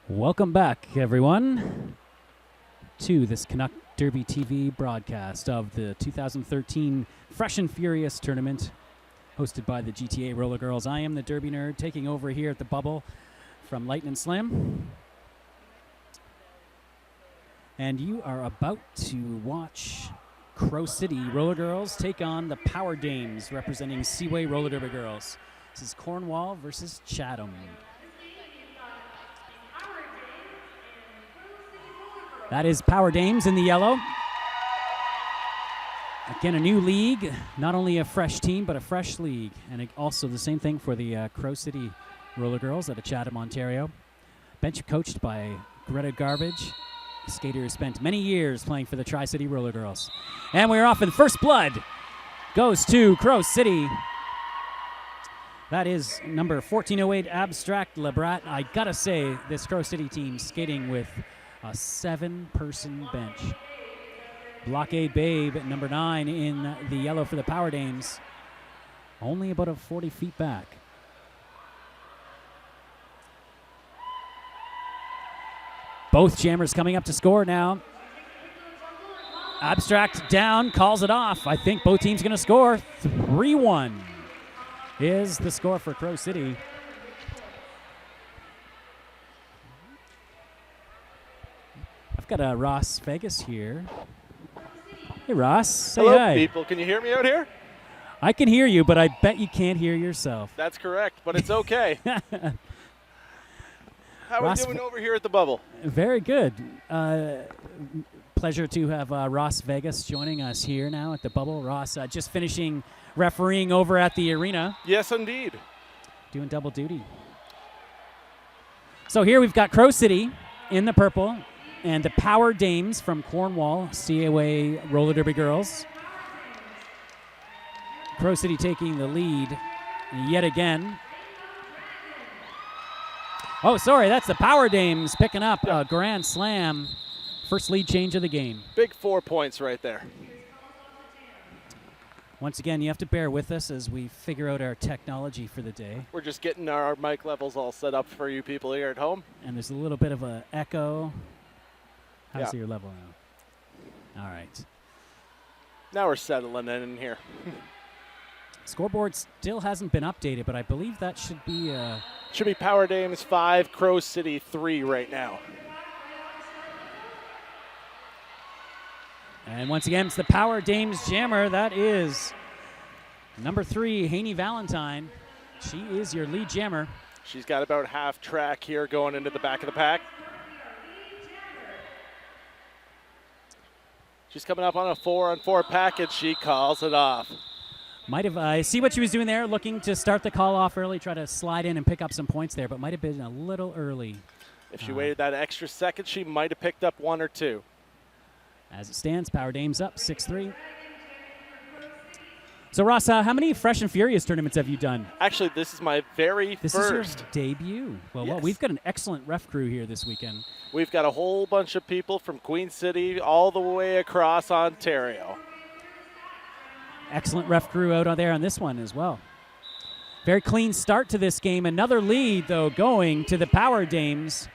Welcome back, everyone, to this Canuck Derby TV broadcast of the 2013 Fresh and Furious tournament hosted by the GTA Rollergirls. I am the Derby Nerd taking over here at the Bubble from Lightning Slim. And you are about to watch Crow City Rollergirls take on the Power Dames representing Seaway Roller Derby Girls. This is Cornwall versus Chatham. That is Power Dames in the yellow. Again, a new league, not only a fresh team, but a fresh league. And also the same thing for the Crow City Roller Girls out of Chatham, Ontario. Bench coached by Greta Garbage. A skater who spent many years playing for the Tri-City Roller Girls. And we're off, and first blood goes to Crow City. That is number 1408, Abstract Lebrat. I gotta say, this Crow City team skating with a 7-person bench. Blockade Babe, number 9, in the yellow for the Power Dames. Only about 40 feet back. Both jammers coming up to score now. Abstract down, calls it off. I think both teams going to score. 3-1 is the score for Crow City. I've got Ross Fergus here. Hey, Ross. Say Hello, hi. people. Can you hear me out here? I can hear you, but I bet you can't hear yourself. That's correct, but it's okay. How are we doing over here at the Bubble? Very good. Pleasure to have Ross Vegas joining us here now at the Bubble. Ross, just finishing refereeing over at the arena. Yes, indeed. Doing double duty. So here we've got Crow City in the purple and the Power Dames from Cornwall, CAA Roller Derby Girls. Crow City taking the lead yet again. Oh, sorry, that's the Power Dames picking up a grand slam. First lead change of the game. Big 4 points right there. Once again, you have to bear with us as we figure out our technology for the day. We're just getting our mic levels all set up for you people here at home. And there's a little bit of an echo. How's Yeah. your level now? All right. Now we're settling in here. Scoreboard still hasn't been updated, but I believe that should be Should be Power Dames 5, Crow City 3 right now. And once again, it's the Power Dames jammer. That is number 3, Haney Valentine. She is your lead jammer. She's got about half track here going into the back of the pack. She's coming up on a 4-on-4 package. She calls it off. Might have, I see what she was doing there, looking to start the call off early, try to slide in and pick up some points there, but might have been a little early. If she waited that extra second, she might have picked up 1 or 2. As it stands, Power Dames up 6-3. So, Ross, how many Fresh and Furious tournaments have you done? Actually, this is my very This first. is your debut. Well, Yes. we've got an excellent ref crew here this weekend. We've got a whole bunch of people from Queen City all the way across Ontario. Excellent ref crew out on there on this one as well. Very clean start to this game. Another lead, though, going to the Power Dames.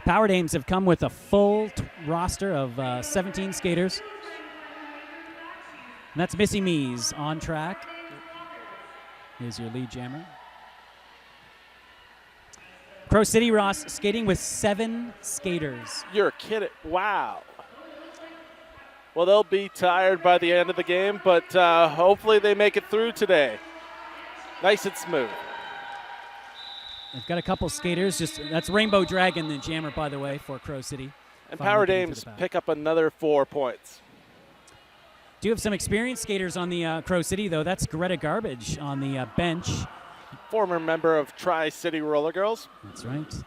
Power Dames have come with a full roster of 17 skaters. And that's Missy Mees on track. Is your lead jammer. Crow City, Ross, skating with 7 skaters. You're kidding. Wow. Well, they'll be tired by the end of the game, but hopefully they make it through today. Nice and smooth. They've got a couple skaters. That's Rainbow Dragon, the jammer, by the way, for Crow City. And Power Dames pick up another 4 points. Do have some experienced skaters on the Crow City, though. That's Greta Garbage on the bench. Former member of Tri-City Roller Girls. That's right.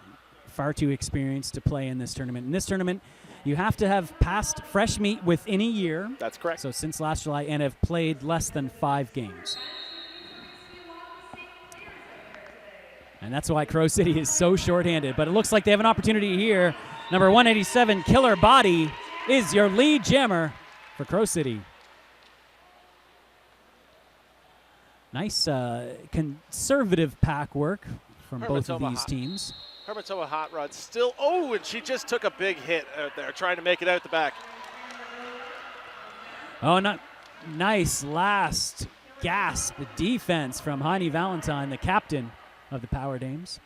Far too experienced to play in this tournament. In this tournament, you have to have passed FreshMeat within a year. That's correct. So since last July, and have played less than 5 games. And that's why Crow City is so shorthanded. But it looks like they have an opportunity here. Number 187, Killer Body, is your lead jammer for Crow City. Nice conservative pack work from both of these teams. Hermatoa Hot Rod still, and she just took a big hit out there trying to make it out the back. Oh, not nice last gasp defense from Heine Valentine, the captain of the Power Dames.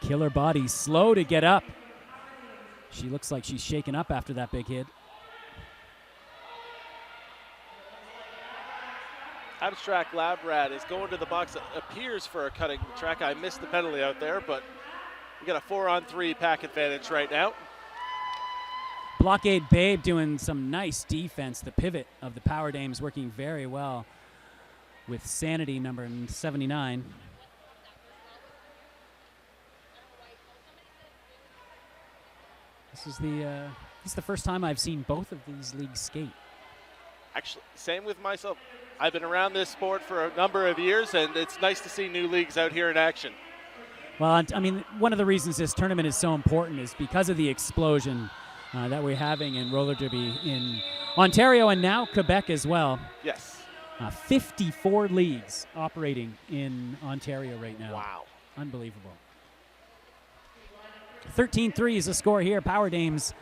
Killer Body slow to get up. She looks like she's shaken up after that big hit. Abstract Lab Rat is going to the box. It appears for a cutting track. I missed the penalty out there, but we got a 4-on-3 pack advantage right now. Blockade Babe doing some nice defense. The pivot of the Power Dames working very well with Sanity number 79. This is the first time I've seen both of these leagues skate. Actually, same with myself. I've been around this sport for a number of years, and it's nice to see new leagues out here in action. Well, I mean, one of the reasons this tournament is so important is because of the explosion that we're having in roller derby in Ontario and now Quebec as well. Yes. 54 leagues operating in Ontario right now. Wow. Unbelievable. 13-3 is the score here. Power Dames,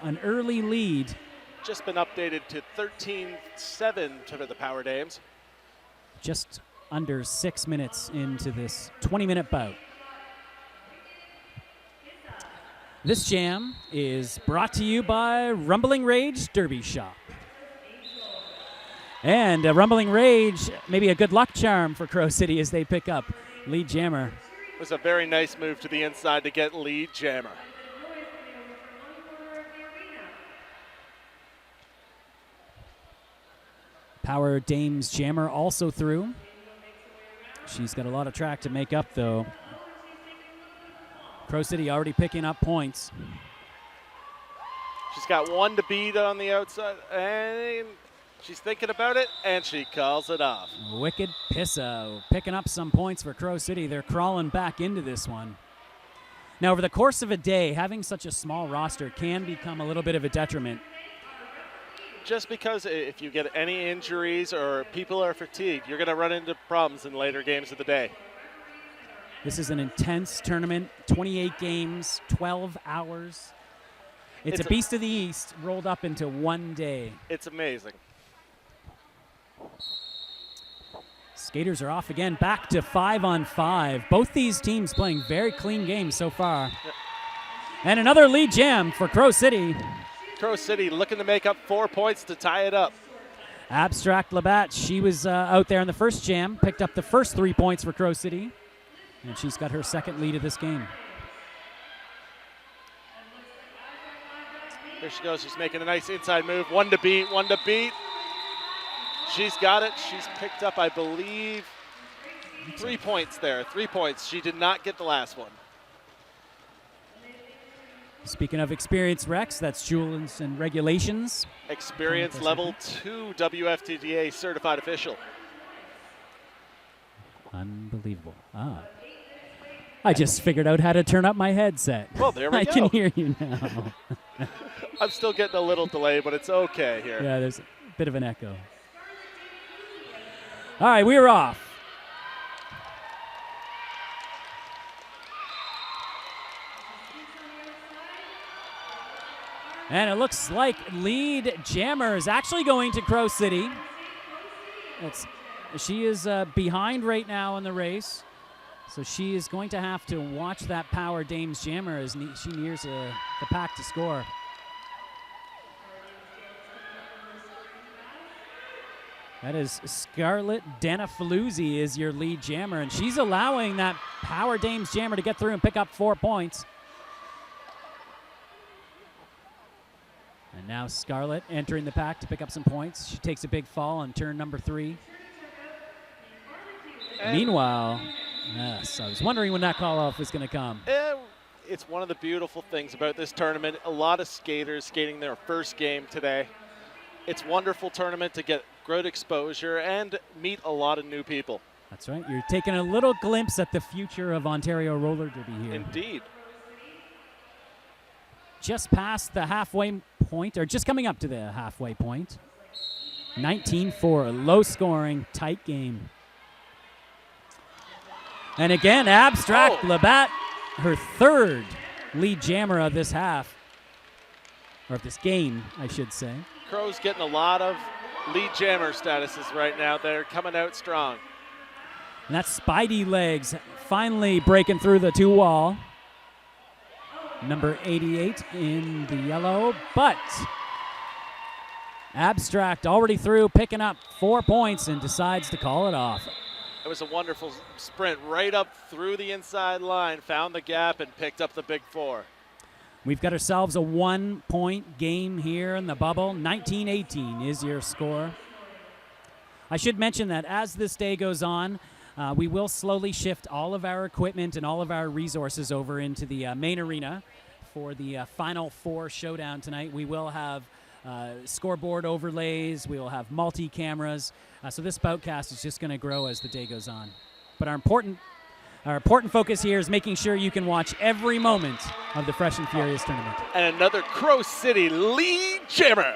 an early lead. Just been updated to 13-7 to the Power Dames. Just under 6 minutes into this 20-minute bout. This jam is brought to you by Rumbling Rage Derby Shop. And Rumbling Rage, maybe a good luck charm for Crow City as they pick up lead jammer. It was a very nice move to the inside to get lead jammer. Power Dames jammer also through. She's got a lot of track to make up though. Crow City already picking up points. She's got one to beat on the outside, and she's thinking about it, and she calls it off. Wicked Pissa picking up some points for Crow City. They're crawling back into this one. Now, over the course of a day, having such a small roster can become a little bit of a detriment. Just because if you get any injuries or people are fatigued, you're going to run into problems in later games of the day. This is an intense tournament, 28 games, 12 hours. It's a beast of the East rolled up into one day. It's amazing. Skaters are off again, back to 5-on-5. Both these teams playing very clean games so far. Yep. And another lead jam for Crow City. Crow City looking to make up 4 points to tie it up. Abstract Labatt, she was out there in the first jam, picked up the first 3 points for Crow City. And she's got her second lead of this game. There she goes. She's making a nice inside move. One to beat, one to beat. She's got it. She's picked up, I believe, 3 points there. 3 points. She did not get the last one. Speaking of experience, Rex, that's Jules and Regulations. Experience level 2 WFTDA certified official. Unbelievable. I just figured out how to turn up my headset. Well, there we go. I can hear you now. I'm still getting a little delay, but it's okay here. Yeah, there's a bit of an echo. All right, we're off. And it looks like lead jammer is actually going to Crow City. She is behind right now in the race. So she is going to have to watch that Power Dames jammer as she nears the pack to score. That is Scarlett Danafaluzzi is your lead jammer, and she's allowing that Power Dames jammer to get through and pick up 4 points. And now Scarlett entering the pack to pick up some points. She takes a big fall on turn number 3. Meanwhile, yes, I was wondering when that call-off was going to come. It's one of the beautiful things about this tournament. A lot of skaters skating their first game today. It's a wonderful tournament to get great exposure and meet a lot of new people. That's right. You're taking a little glimpse at the future of Ontario roller derby here. Indeed. Just past the halfway point, or just coming up to the halfway point. 19-4, low-scoring, tight game. And again, Abstract Oh. Labatt, her third lead jammer of this half, or of this game, I should say. Crow's getting a lot of lead jammer statuses right now. They're coming out strong. And that's Spidey Legs finally breaking through the 2-wall. Number 88 in the yellow, but Abstract already through, picking up 4 points and decides to call it off. It was a wonderful sprint right up through the inside line, found the gap and picked up the big 4. We've got ourselves a 1-point game here in the bubble. 19-18 is your score. I should mention that as this day goes on, we will slowly shift all of our equipment and all of our resources over into the main arena for the Final Four showdown tonight. We will have scoreboard overlays. We will have multi-cameras. So this boutcast is just going to grow as the day goes on. But our important focus here is making sure you can watch every moment of the Fresh and Furious tournament. And another Crow City lead jammer.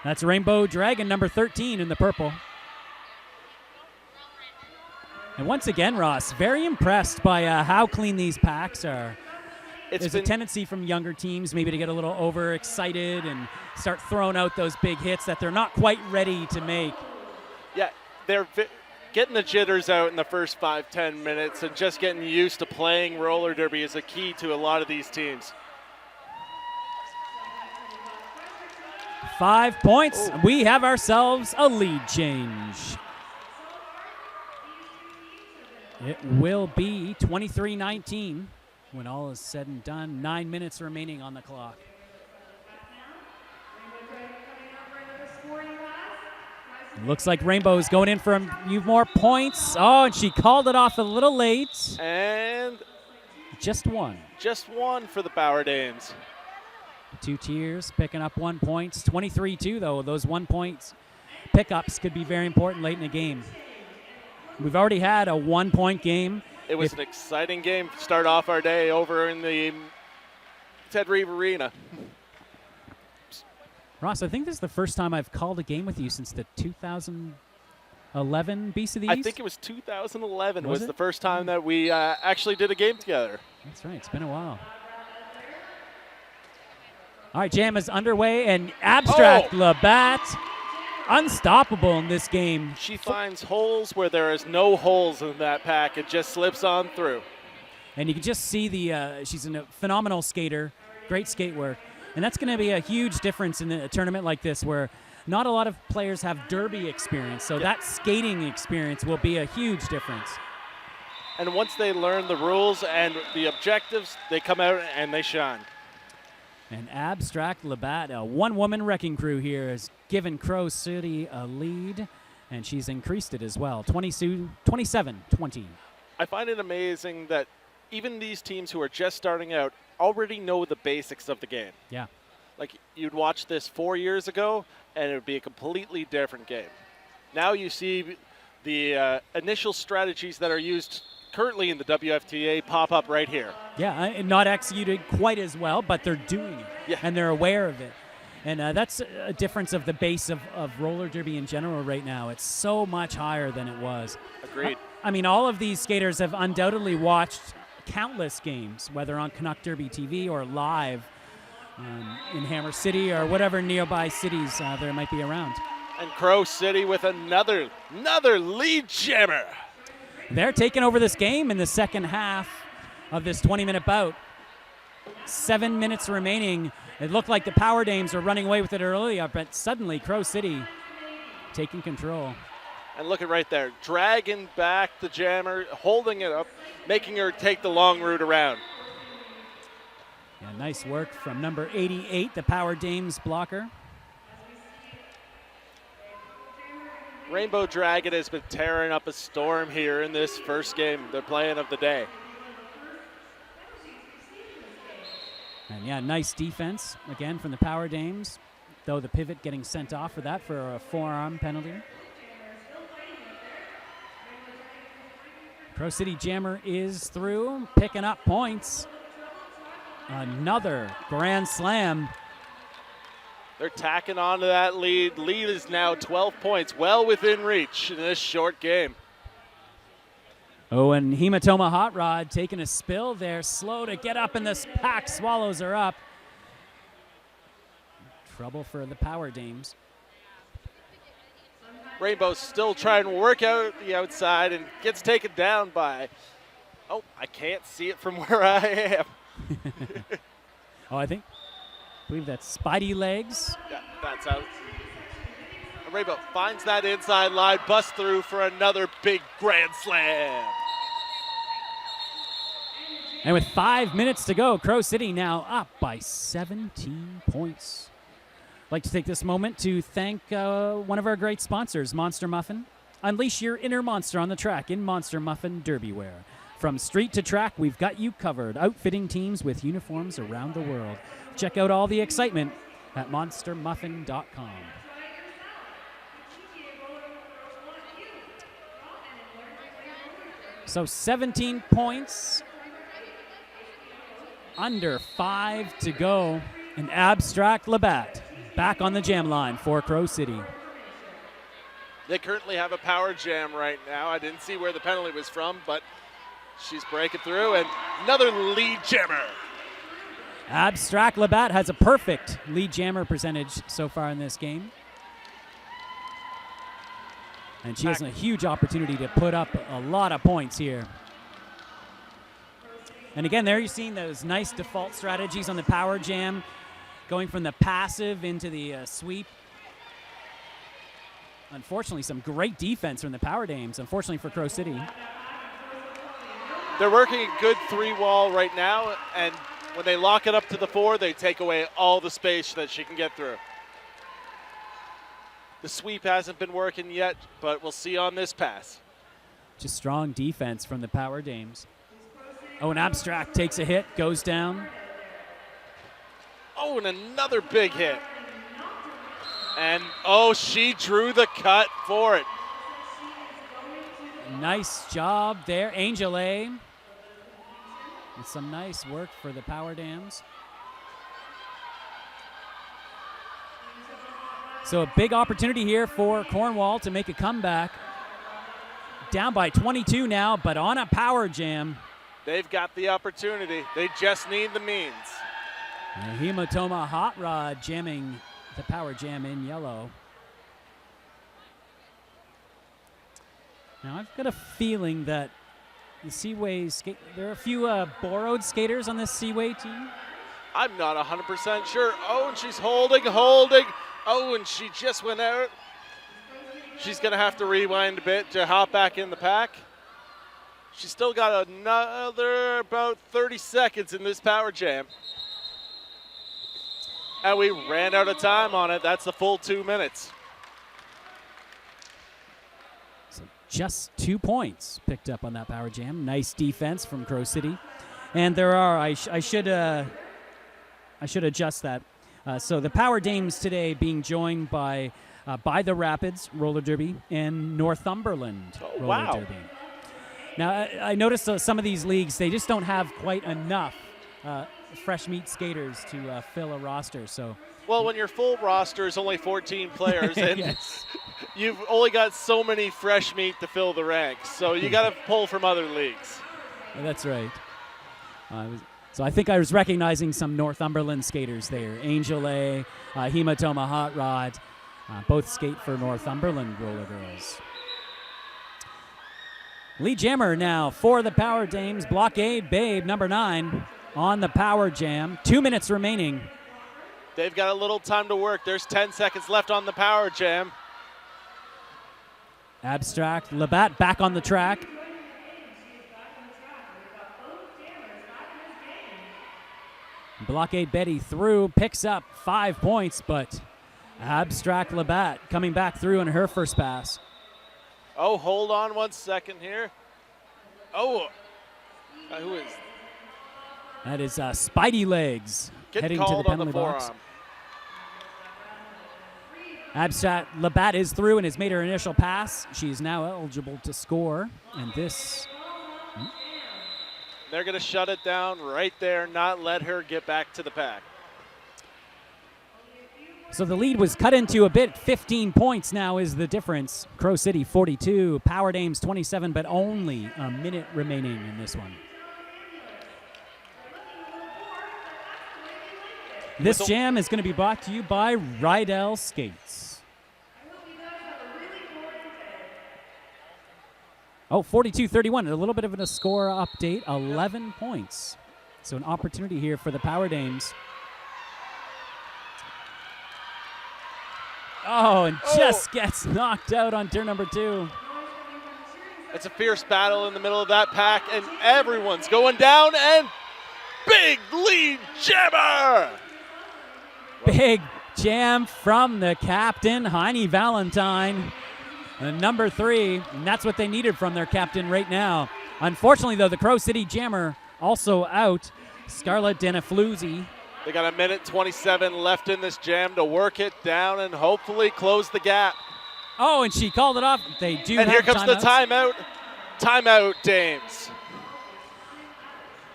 That's Rainbow Dragon, number 13 in the purple. And once again, Ross, very impressed by how clean these packs are. There's a tendency from younger teams maybe to get a little overexcited and start throwing out those big hits that they're not quite ready to make. Yeah, they're getting the jitters out in the first 5-10 minutes, and just getting used to playing roller derby is a key to a lot of these teams. 5 points. Ooh. We have ourselves a lead change. It will be 23-19 when all is said and done. 9 minutes remaining on the clock. Looks like Rainbow's going in for a few more points. Oh, and she called it off a little late. And just one. Just one for the Bauer Dames. 2 tiers picking up 1 point. 23-2 though. Those 1 points pickups could be very important late in the game. We've already had a 1-point game. It was an exciting game to start off our day over in the Reeve Arena. Ross, I think this is the first time I've called a game with you since the 2011 Beast of the East. I think it was 2011 was it? the first time that we actually did a game together. That's right. It's been a while. All right, jam is underway, and Abstract Labatt unstoppable in this game. She finds holes where there is no holes in that pack. It just slips on through. And you can just see she's a phenomenal skater, great skate work. And that's going to be a huge difference in a tournament like this where not a lot of players have derby experience. So that skating experience will be a huge difference. And once they learn the rules and the objectives, they come out and they shine. And Abstract Labatt, a one-woman wrecking crew here, has given Crow City a lead, and she's increased it as well, 27-20. I find it amazing that even these teams who are just starting out already know the basics of the game. Yeah. Like, you'd watch this 4 years ago, and it would be a completely different game. Now you see the initial strategies that are used currently in the WFTA pop up right here. Yeah, not executed quite as well, but they're doing it, and they're aware of it. And that's a difference of the base of roller derby in general right now. It's so much higher than it was. Agreed. I mean, all of these skaters have undoubtedly watched countless games, whether on Canuck Derby TV or live in Hammer City or whatever nearby cities there might be around. And Crow City with another lead jammer. They're taking over this game in the second half of this 20-minute bout. 7 minutes remaining. It looked like the Power Dames were running away with it earlier, but suddenly Crow City taking control. And look at right there, dragging back the jammer, holding it up, making her take the long route around. Yeah, nice work from number 88, the Power Dames blocker. Rainbow Dragon has been tearing up a storm here in this first game they're playing of the day. And yeah, nice defense again from the Power Dames, though the pivot getting sent off for that for a forearm penalty. Pro City Jammer is through, picking up points. Another grand slam. They're tacking onto that lead. Lead is now 12 points, well within reach in this short game. Oh, and Hematoma Hot Rod taking a spill there. Slow to get up, and this pack swallows her up. Trouble for the Power Dames. Rainbow's still trying to work out the outside and gets taken down by, oh, I can't see it from where I am. Oh, I believe that's Spidey Legs. Yeah, that's out. And Rainbow finds that inside line, busts through for another big grand slam. And with 5 minutes to go, Crow City now up by 17 points. I'd like to take this moment to thank one of our great sponsors, Monster Muffin. Unleash your inner monster on the track in Monster Muffin Derby wear. From street to track, we've got you covered, outfitting teams with uniforms around the world. Check out all the excitement at monstermuffin.com. So 17 points. Under 5 to go. And Abstract Labatt back on the jam line for Crow City. They currently have a power jam right now. I didn't see where the penalty was from, but she's breaking through, and another lead jammer. Abstract Labatt has a perfect lead jammer percentage so far in this game. And she has a huge opportunity to put up a lot of points here. And again, there you're seeing those nice default strategies on the power jam, going from the passive into the sweep. Unfortunately, some great defense from the Power Dames, unfortunately for Crow City. They're working a good 3-wall right now, and when they lock it up to the 4, they take away all the space that she can get through. The sweep hasn't been working yet, but we'll see on this pass. Just strong defense from the Power Dames. Oh, and Abstract takes a hit, goes down. Oh, and another big hit. And, oh, she drew the cut for it. Nice job there, Angel A. With some nice work for the Power Dams. So a big opportunity here for Cornwall to make a comeback. Down by 22 now, but on a power jam. They've got the opportunity. They just need the means. And Hematoma Hot Rod jamming the power jam in yellow. Now I've got a feeling that the Seaway skate, there are a few borrowed skaters on this Seaway team. I'm not 100% sure. Oh, and she's holding. Oh, and she just went out. She's going to have to rewind a bit to hop back in the pack. She's still got another about 30 seconds in this power jam. And we ran out of time on it. That's the full 2 minutes. So just 2 points picked up on that power jam. Nice defense from Crow City. And there are, I should adjust that. So the Power Dames today being joined by the Rapids roller derby and Northumberland roller derby. Now I noticed some of these leagues, they just don't have quite enough fresh meat skaters to fill a roster. So well, when your full roster is only 14 players and yes. You've only got so many fresh meat to fill the ranks, so you got to pull from other leagues. That's right. So I think I was recognizing some Northumberland skaters there. Angel A, Hematoma Hot Rod, both skate for Northumberland Rollergirls. Lead jammer now for the Power Dames. Blockade Babe, number 9, on the power jam. 2 minutes remaining. They've got a little time to work. There's 10 seconds left on the power jam. Abstract Labatt back on the track. Blockade Betty through, picks up 5 points, but Abstract Labatt coming back through in her first pass. Oh, hold on 1 second here. Oh, who is? That is Spidey Legs heading to the penalty box. Abstract Labatt is through and has made her initial pass. She is now eligible to score, and this. They're going to shut it down right there, not let her get back to the pack. So the lead was cut into a bit. 15 points now is the difference. Crow City 42, Power Dames 27, but only a minute remaining in this one. This jam is going to be brought to you by Rydell Skates. Oh, 42-31, a little bit of a score update, 11 points. So an opportunity here for the Power Dames. Oh, and just gets knocked out on turn number 2. It's a fierce battle in the middle of that pack, and everyone's going down, and big lead jammer! Big jam from the captain, Heine Valentine, number 3, and that's what they needed from their captain right now. Unfortunately, though, the Crow City jammer also out, Scarlett Denafluzzi. They got a minute 27 left in this jam to work it down and hopefully close the gap. Oh, and she called it off. They do and have here comes the timeout. Timeout, Dames.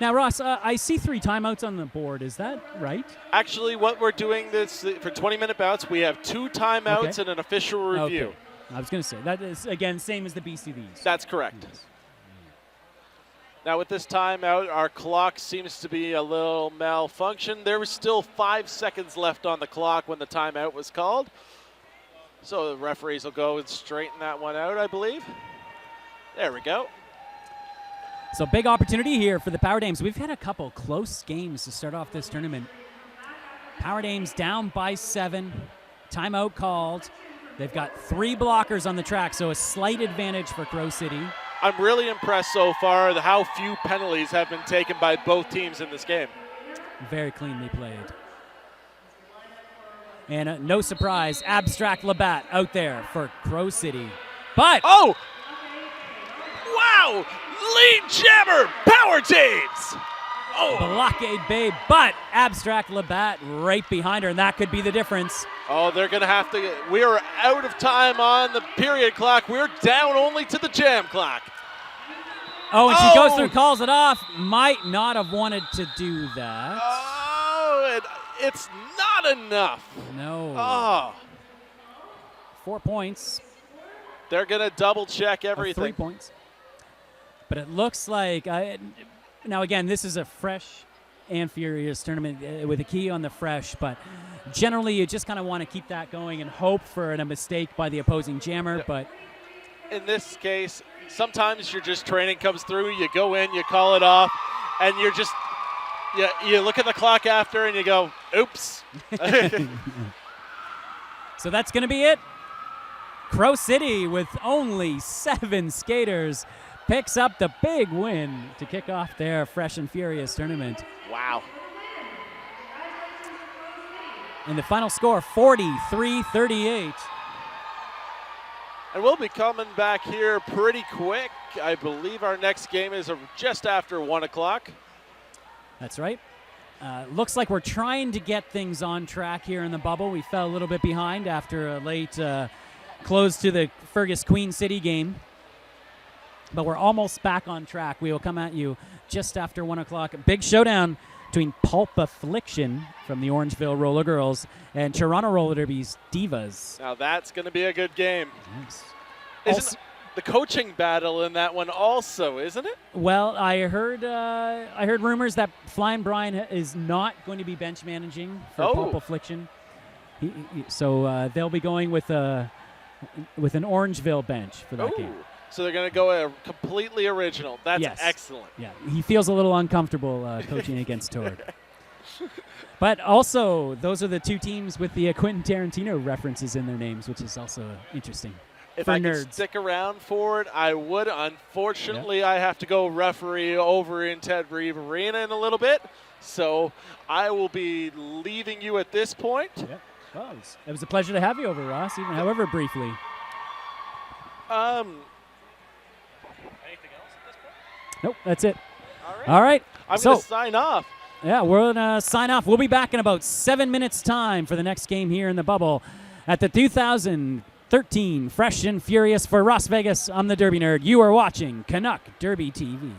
Now, Ross, I see 3 timeouts on the board. Is that right? Actually, what we're doing this for 20-minute bouts, we have 2 timeouts and an official review. Okay. I was going to say, that is, again, same as the BCVs. That's correct. Yes. Now, with this timeout, our clock seems to be a little malfunction. There was still 5 seconds left on the clock when the timeout was called. So the referees will go and straighten that one out, I believe. There we go. So big opportunity here for the Power Dames. We've had a couple close games to start off this tournament. Power Dames down by 7. Timeout called. They've got 3 blockers on the track, so a slight advantage for Crow City. I'm really impressed so far at how few penalties have been taken by both teams in this game. Very cleanly played. And no surprise, Abstract Labatt out there for Crow City. But oh! Wow! Lead jammer, Power Dames! Oh! Blockade Babe, but Abstract Labatt right behind her, and that could be the difference. Oh, they're going to have to. We are out of time on the period clock. We're down only to the jam clock. Oh, and she goes through, calls it off. Might not have wanted to do that. Oh, it's not enough. No. Oh. 4 points. They're going to double check everything. 3 points. But it looks like, now again, this is a fresh and furious tournament with a key on the fresh, but generally you just kind of want to keep that going and hope for a mistake by the opposing jammer. But in this case, sometimes your just training comes through, you go in, you call it off, and you're just, you look at the clock after and you go, oops. So that's going to be it. Crow City with only 7 skaters picks up the big win to kick off their fresh and furious tournament. Wow. And the final score, 43-38. And we'll be coming back here pretty quick. I believe our next game is just after 1 o'clock. That's right. Looks like we're trying to get things on track here in the bubble. We fell a little bit behind after a late close to the Fergus Queen City game. But we're almost back on track. We will come at you just after 1 o'clock. Big showdown between Pulp Affliction from the Orangeville Rollergirls and Toronto Roller Derby's Divas. Now that's going to be a good game. Yes. Isn't the coaching battle in that one also, isn't it? Well, I heard rumors that Flying Brian is not going to be bench managing for Pulp Affliction. So they'll be going with an Orangeville bench for that game. So they're going to go completely original. That's excellent. Yeah, he feels a little uncomfortable coaching against Tord. But also, those are the 2 teams with the Quentin Tarantino references in their names, which is also interesting. If I could stick around for it, I would. Unfortunately, I have to go referee over in Reeve Arena in a little bit. So I will be leaving you at this point. Yep. Well, it was a pleasure to have you over, Ross, even however briefly. Anything else at this point? Nope, that's it. All right. I'm going to sign off. Yeah, we're going to sign off. We'll be back in about 7 minutes' time for the next game here in the bubble at the 2013 Fresh and Furious for Las Vegas. I'm the Derby Nerd. You are watching Canuck Derby TV.